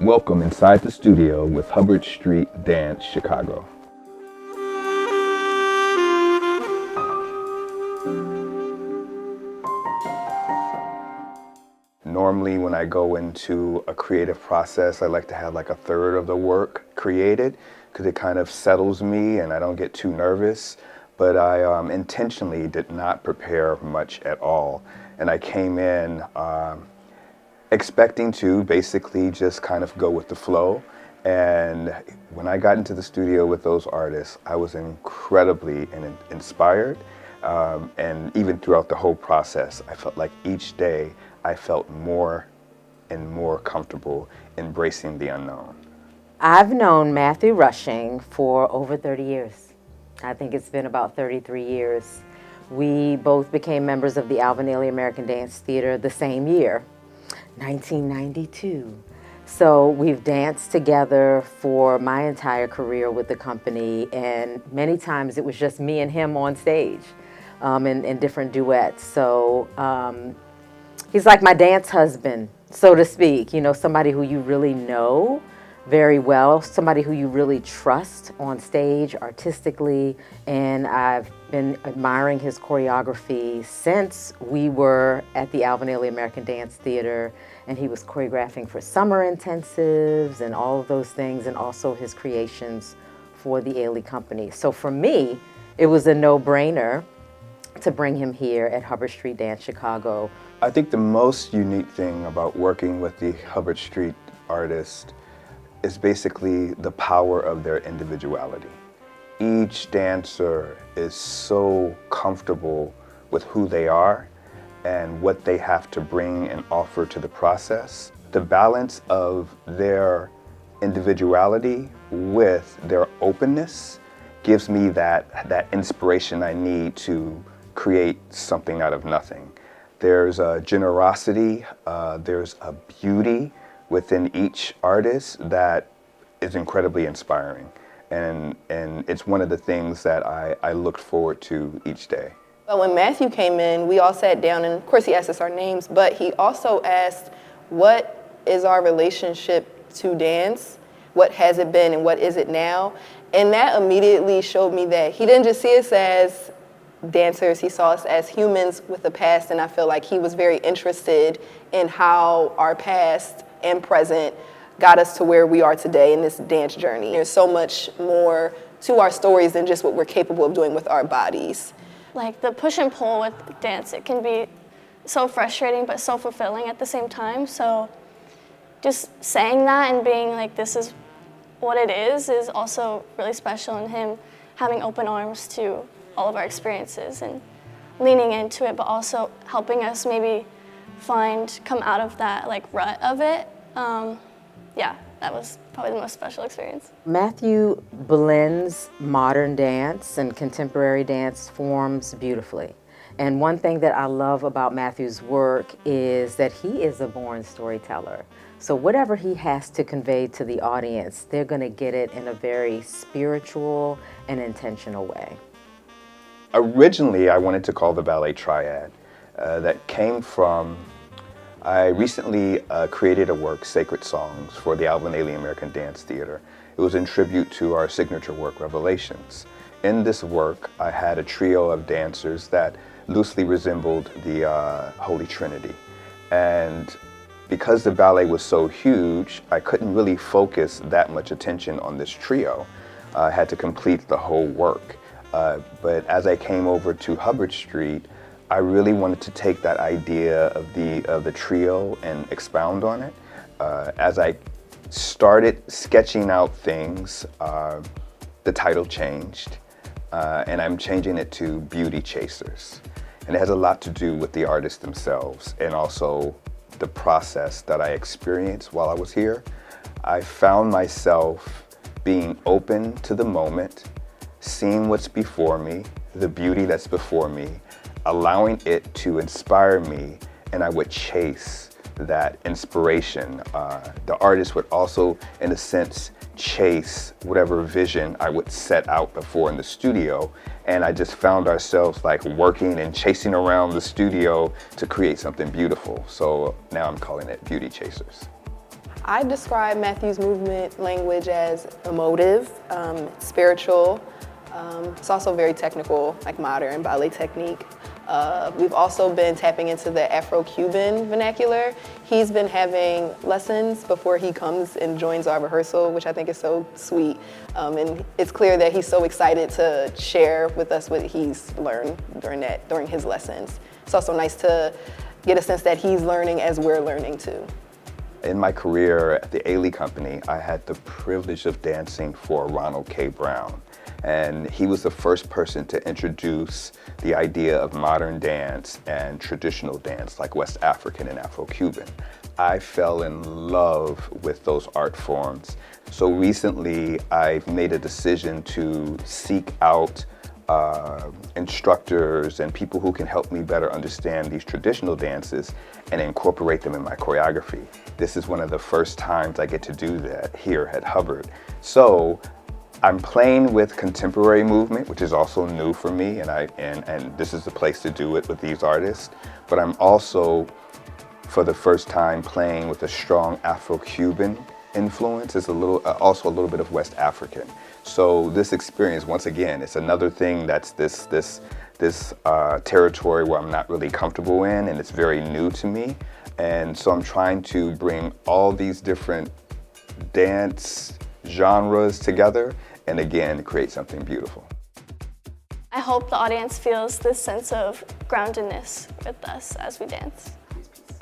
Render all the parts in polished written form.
Welcome inside the studio with Hubbard Street Dance, Chicago. Normally when I go into a creative process, I like to have like a third of the work created because it kind of settles me and I don't get too nervous. But I intentionally did not prepare much at all. And I came in expecting to basically just kind of go with the flow. And when I got into the studio with those artists, I was incredibly inspired. And even throughout the whole process, I felt like each day I felt more and more comfortable embracing the unknown. I've known Matthew Rushing for over 30 years. I think it's been about 33 years. We both became members of the Alvin Ailey American Dance Theater the same year, 1992. So we've danced together for my entire career with the company, and many times it was just me and him on stage in different duets. So he's like my dance husband, so to speak, you know, somebody who you really know very well, somebody who you really trust on stage artistically, and I've been admiring his choreography since we were at the Alvin Ailey American Dance Theater, and he was choreographing for summer intensives and all of those things, and also his creations for the Ailey Company. So for me, it was a no-brainer to bring him here at Hubbard Street Dance Chicago. I think the most unique thing about working with the Hubbard Street artists is basically the power of their individuality. Each dancer is so comfortable with who they are and what they have to bring and offer to the process. The balance of their individuality with their openness gives me that inspiration I need to create something out of nothing. There's a generosity, there's a beauty within each artist that is incredibly inspiring. And it's one of the things that I look forward to each day. Well, when Matthew came in, we all sat down, and of course he asked us our names, but he also asked, what is our relationship to dance? What has it been and what is it now? And that immediately showed me that he didn't just see us as dancers, he saw us as humans with a past, and I feel like he was very interested in how our past and present got us to where we are today in this dance journey. There's so much more to our stories than just what we're capable of doing with our bodies. Like the push and pull with dance, it can be so frustrating but so fulfilling at the same time. So just saying that and being like, this is what it is also really special, and him having open arms to all of our experiences and leaning into it, but also helping us maybe come out of that like rut of it. Yeah, that was probably the most special experience. Matthew blends modern dance and contemporary dance forms beautifully. And one thing that I love about Matthew's work is that he is a born storyteller. So whatever he has to convey to the audience, they're going to get it in a very spiritual and intentional way. Originally, I wanted to call the ballet Triad. That came from, I recently created a work, Sacred Songs, for the Alvin Ailey American Dance Theater. It was in tribute to our signature work, Revelations. In this work, I had a trio of dancers that loosely resembled the Holy Trinity. And because the ballet was so huge, I couldn't really focus that much attention on this trio. I had to complete the whole work. But as I came over to Hubbard Street, I really wanted to take that idea of the trio and expound on it. As I started sketching out things, the title changed, and I'm changing it to Beauty Chasers. And it has a lot to do with the artists themselves and also the process that I experienced while I was here. I found myself being open to the moment, seeing what's before me, the beauty that's before me, allowing it to inspire me, and I would chase that inspiration. The artist would also, in a sense, chase whatever vision I would set out before in the studio, and I just found ourselves like working and chasing around the studio to create something beautiful. So now I'm calling it Beauty Chasers. I describe Matthew's movement language as emotive, spiritual. It's also very technical, like modern ballet technique. We've also been tapping into the Afro-Cuban vernacular. He's been having lessons before he comes and joins our rehearsal, which I think is so sweet. And it's clear that he's so excited to share with us what he's learned during his lessons. It's also nice to get a sense that he's learning as we're learning too. In my career at the Ailey company, I had the privilege of dancing for Ronald K. Brown. And he was the first person to introduce the idea of modern dance and traditional dance like West African and Afro-Cuban. I fell in love with those art forms. So recently I've made a decision to seek out instructors and people who can help me better understand these traditional dances and incorporate them in my choreography. This is one of the first times I get to do that here at Hubbard. So I'm playing with contemporary movement, which is also new for me, and this is the place to do it with these artists. But I'm also, for the first time, playing with a strong Afro-Cuban influence. It's also a little bit of West African. So this experience, once again, it's another thing that's this territory where I'm not really comfortable in, and it's very new to me. And so I'm trying to bring all these different dance genres together and again create something beautiful. I hope the audience feels this sense of groundedness with us as we dance.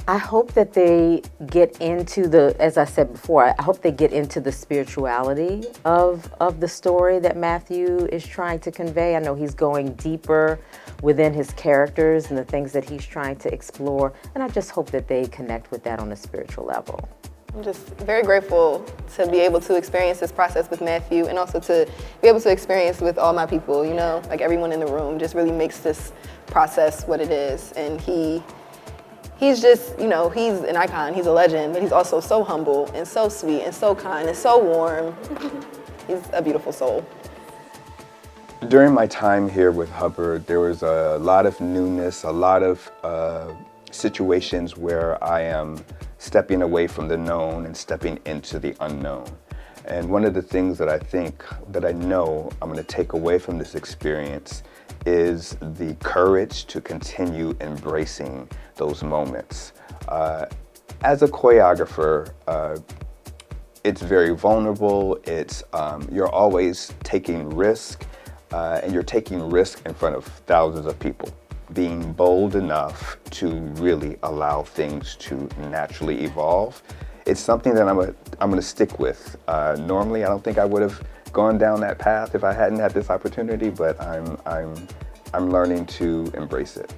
I hope that they get into as I said before, I hope they get into the spirituality of the story that Matthew is trying to convey. I know he's going deeper within his characters and the things that he's trying to explore, and I just hope that they connect with that on a spiritual level. I'm just very grateful to be able to experience this process with Matthew and also to be able to experience with all my people, you know, like everyone in the room just really makes this process what it is. And he's just, you know, he's an icon, he's a legend, but he's also so humble and so sweet and so kind and so warm. He's a beautiful soul. During my time here with Hubbard, there was a lot of newness, a lot of situations where I am stepping away from the known and stepping into the unknown. And one of the things that I know I'm going to take away from this experience is the courage to continue embracing those moments. As a choreographer, it's very vulnerable. You're always taking risk, and you're taking risk in front of thousands of people. Being bold enough to really allow things to naturally evolve. It's something that I'm going to stick with. Normally, I don't think I would have gone down that path if I hadn't had this opportunity, but I'm learning to embrace it.